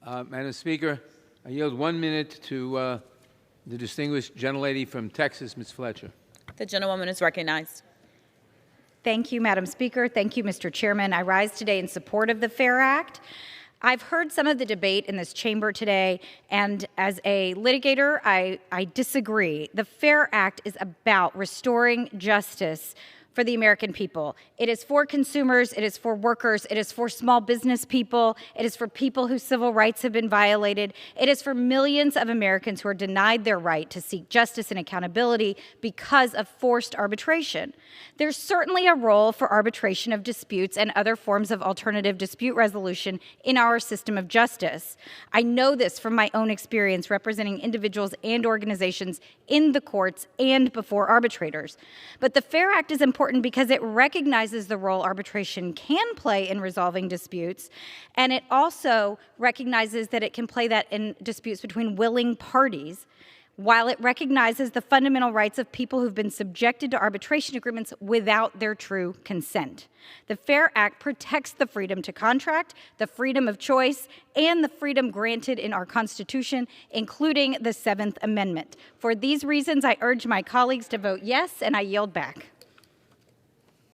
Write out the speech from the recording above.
Madam Speaker, I yield 1 minute to the distinguished gentlelady from Texas, Ms. Fletcher. The gentlewoman is recognized. Thank you, Madam Speaker. Thank you, Mr. Chairman. I rise today in support of the FAIR Act. I've heard some of the debate in this chamber today, and as a litigator, I disagree. The FAIR Act is about restoring justice for the American people. It is for consumers, it is for workers, it is for small business people, it is for people whose civil rights have been violated, it is for millions of Americans who are denied their right to seek justice and accountability because of forced arbitration. There's certainly a role for arbitration of disputes and other forms of alternative dispute resolution in our system of justice. I know this from my own experience representing individuals and organizations in the courts and before arbitrators. But the FAIR Act is important because it recognizes the role arbitration can play in resolving disputes, and it also recognizes that it can play that in disputes between willing parties, while it recognizes the fundamental rights of people who've been subjected to arbitration agreements without their true consent. The FAIR Act protects the freedom to contract, the freedom of choice, and the freedom granted in our Constitution, including the 7th Amendment. For these reasons, I urge my colleagues to vote yes, and I yield back.